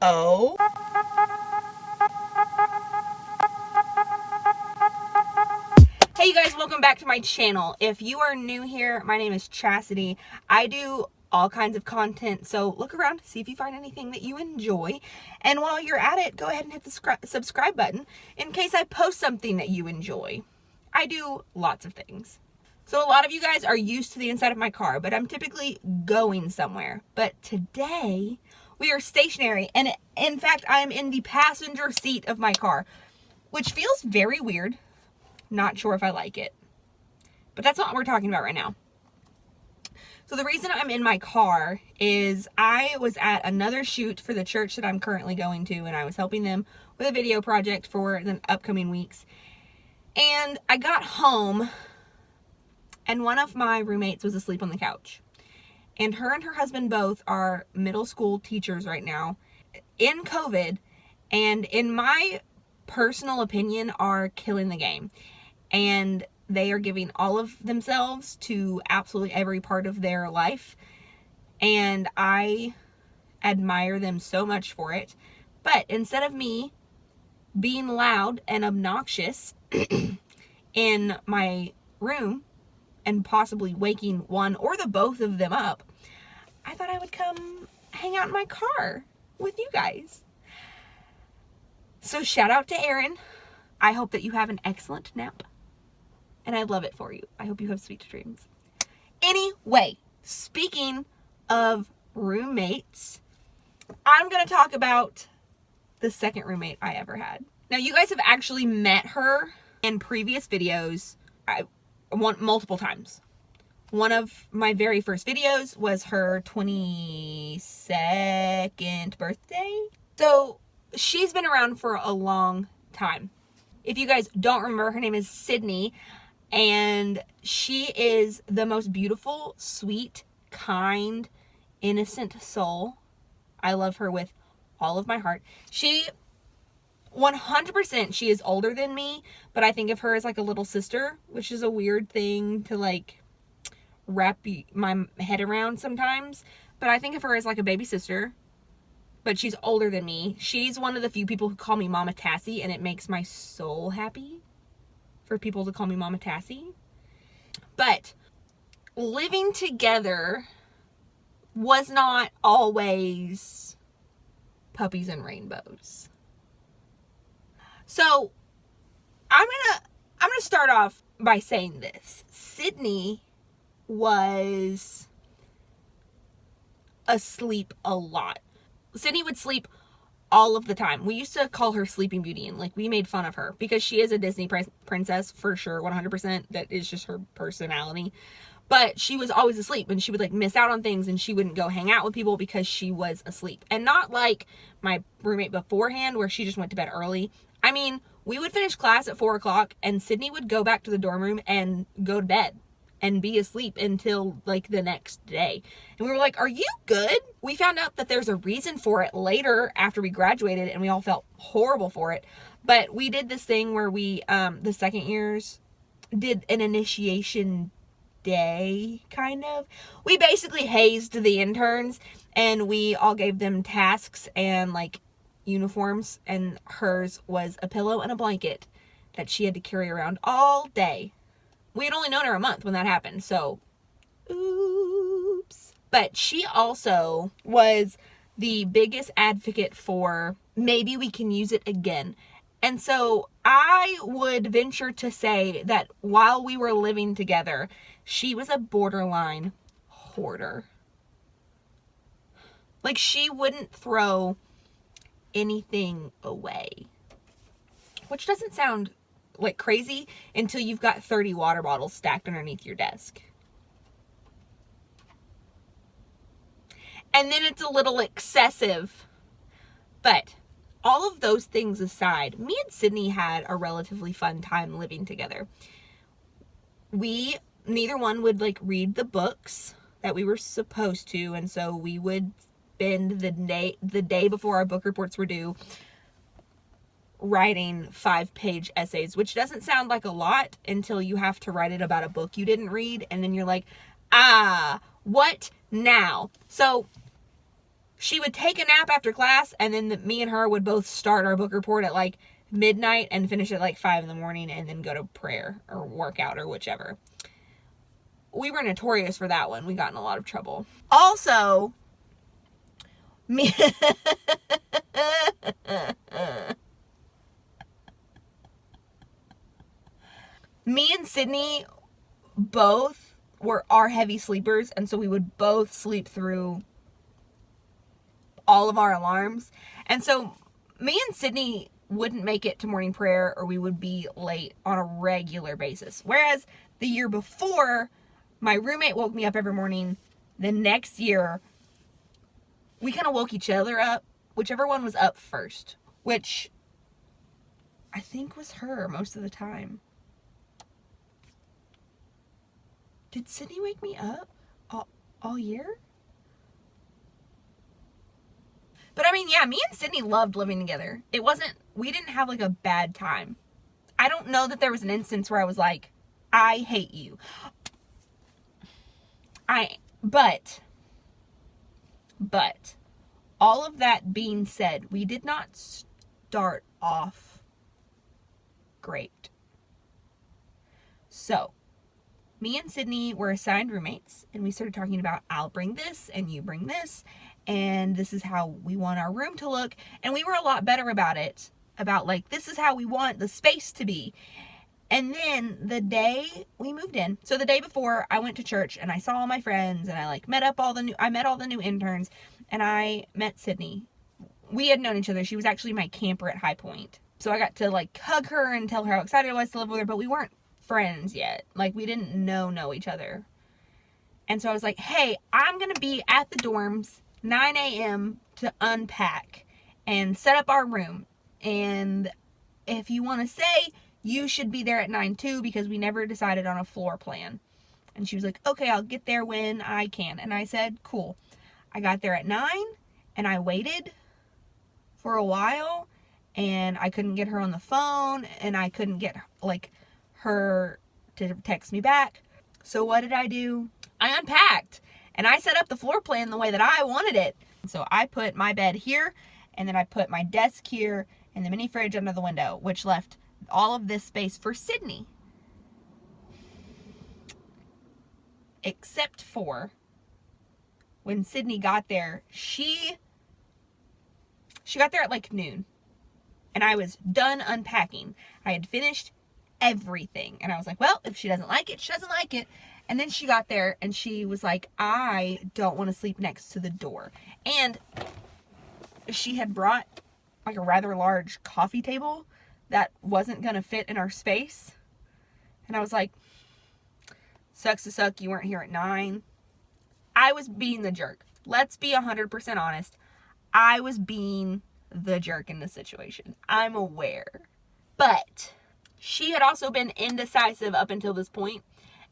Oh. Hey you guys, welcome back to my channel. If you are new here, my name is Chastity. I do all kinds of content, so look around, see if you find anything that you enjoy. And while you're at it, go ahead and hit the subscribe button in case I post something that you enjoy. I do lots of things. So a lot of you guys are used to the inside of my car, but I'm typically going somewhere. But today, we are stationary, and in fact, I'm in the passenger seat of my car, which feels very weird. Not sure if I like it. But that's not what we're talking about right now. So the reason I'm in my car is I was at another shoot for the church that I'm currently going to, and I was helping them with a video project for the upcoming weeks. And I got home, and one of my roommates was asleep on the couch. And her husband both are middle school teachers right now in COVID, and in my personal opinion, are killing the game. And they are giving all of themselves to absolutely every part of their life. And I admire them so much for it. But instead of me being loud and obnoxious in my room and possibly waking one or the both of them up, I thought I would come hang out in my car with you guys. So shout out to Aaron. I hope that you have an excellent nap. And I love it for you. I hope you have sweet dreams. Anyway, speaking of roommates, I'm going to talk about the second roommate I ever had. Now, you guys have actually met her in previous videos. I want multiple times. One of my very first videos was her 22nd birthday. So she's been around for a long time. If you guys don't remember, her name is Sydney. And she is the most beautiful, sweet, kind, innocent soul. I love her with all of my heart. She, 100%, she is older than me, but I think of her as like a little sister, which is a weird thing to like wrap my head around sometimes. But I think of her as like a baby sister, but she's older than me. She's one of the few people who call me Mama Tassie, and it makes my soul happy for people to call me Mama Tassie. But living together was not always puppies and rainbows. So I'm gonna start off by saying this. Sydney was asleep a lot. Sydney would sleep all of the time. We used to call her Sleeping Beauty, and like we made fun of her because she is a Disney princess for sure, 100%. That is just her personality. But she was always asleep, and she would like miss out on things, and she wouldn't go hang out with people because she was asleep. And not like my roommate beforehand where she just went to bed early. I mean, we would finish class at 4 o'clock, and Sydney would go back to the dorm room and go to bed and be asleep until like the next day. And we were like, are you good? We found out that there's a reason for it later after we graduated, and we all felt horrible for it. But we did this thing where we, the second years, did an initiation day, kind of. We basically hazed the interns, and we all gave them tasks and like uniforms, and hers was a pillow and a blanket that she had to carry around all day. We had only known her a month when that happened, so oops. But she also was the biggest advocate for maybe we can use it again. And so I would venture to say that while we were living together, she was a borderline hoarder. Like, she wouldn't throw anything away. Which doesn't sound like crazy until you've got 30 water bottles stacked underneath your desk. And then it's a little excessive. But all of those things aside, me and Sydney had a relatively fun time living together. Neither one would like read the books that we were supposed to, and so we would spend the day before our book reports were due writing 5-page essays, which doesn't sound like a lot until you have to write it about a book you didn't read, and then you're like, What now? So she would take a nap after class, and then me and her would both start our book report at like midnight and finish at like 5 in the morning, and then go to prayer or workout or whichever. We were notorious for that one. We got in a lot of trouble. Also, me and Sydney both are heavy sleepers, and so we would both sleep through all of our alarms. And so me and Sydney wouldn't make it to morning prayer, or we would be late on a regular basis. Whereas the year before, my roommate woke me up every morning. The next year, we kind of woke each other up, whichever one was up first, which I think was her most of the time. Did Sydney wake me up all year? But I mean, yeah, me and Sydney loved living together. We didn't have like a bad time. I don't know that there was an instance where I was like, I hate you. But all of that being said, we did not start off great. So, me and Sydney were assigned roommates, and we started talking about, I'll bring this and you bring this, and this is how we want our room to look. And we were a lot better about it, about like, this is how we want the space to be. And then the day we moved in, so the day before, I went to church and I saw all my friends, and I met all the new interns, and I met Sydney. We had known each other. She was actually my camper at High Point. So I got to like hug her and tell her how excited I was to live with her, but we weren't friends yet. Like, we didn't know each other. And so I was like, hey, I'm going to be at the dorms 9 a.m. to unpack and set up our room. And if you want to say, you should be there at 9 too, because we never decided on a floor plan. And she was like, okay, I'll get there when I can. And I said, cool. I got there at 9, and I waited for a while, and I couldn't get her on the phone, and I couldn't get like her to text me back. So what did I do? I unpacked, and I set up the floor plan the way that I wanted it. So I put my bed here, and then I put my desk here, and the mini fridge under the window, which left all of this space for Sydney. Except for when Sydney got there, she got there at like noon, and I was done unpacking. I had finished everything, and I was like, well, if she doesn't like it, she doesn't like it. And then she got there, and she was like, I don't want to sleep next to the door. And she had brought like a rather large coffee table that wasn't gonna fit in our space. And I was like, sucks to suck, you weren't here at 9. I was being the jerk. Let's be 100% honest. I was being the jerk in this situation. I'm aware. But she had also been indecisive up until this point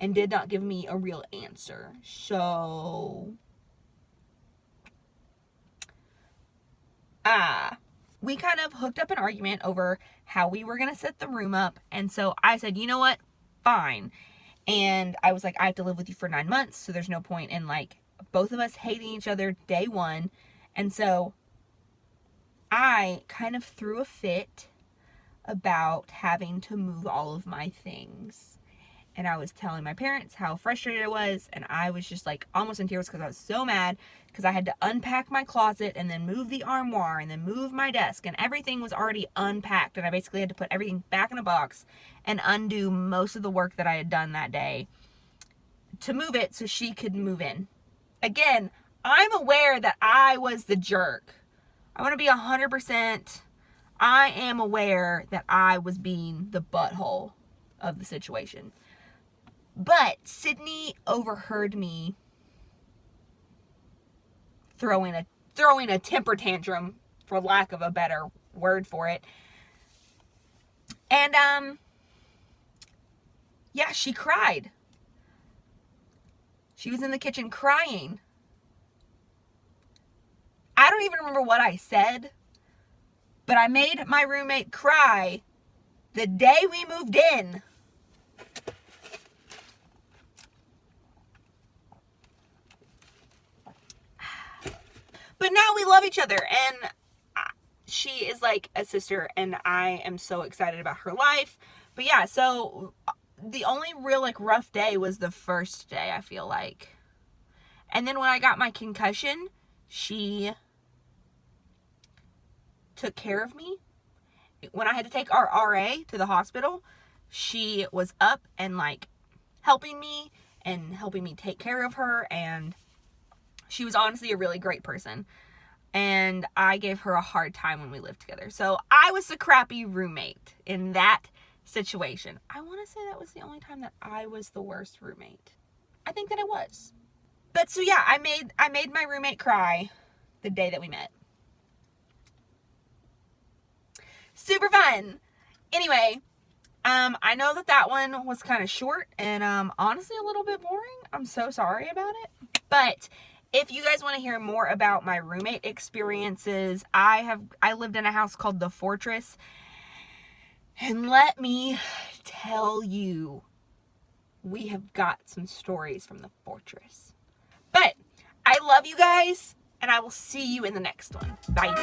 and did not give me a real answer. So, we kind of hooked up an argument over how we were going to set the room up. And so I said, you know what? Fine. And I was like, I have to live with you for 9 months, so there's no point in like both of us hating each other day one. And so I kind of threw a fit about having to move all of my things. And I was telling my parents how frustrated I was, and I was just like almost in tears because I was so mad because I had to unpack my closet and then move the armoire and then move my desk, and everything was already unpacked, and I basically had to put everything back in a box and undo most of the work that I had done that day to move it so she could move in. Again, I'm aware that I was the jerk. I want to be 100%. I am aware that I was being the butthole of the situation. But Sydney overheard me throwing a temper tantrum, for lack of a better word for it. And yeah, she cried. She was in the kitchen crying. I don't even remember what I said, but I made my roommate cry the day we moved in. But now we love each other, and she is like a sister, and I am so excited about her life. But yeah, so the only real like rough day was the first day, I feel like. And then when I got my concussion, she took care of me. When I had to take our RA to the hospital, she was up and like helping me take care of her, and she was honestly a really great person. And I gave her a hard time when we lived together. So I was the crappy roommate in that situation. I want to say that was the only time that I was the worst roommate. I think that it was. But so yeah, I made my roommate cry the day that we met. Super fun. Anyway, I know that one was kind of short and honestly a little bit boring. I'm so sorry about it. But if you guys want to hear more about my roommate experiences, I lived in a house called The Fortress. And let me tell you, we have got some stories from The Fortress. But I love you guys, and I will see you in the next one. Bye.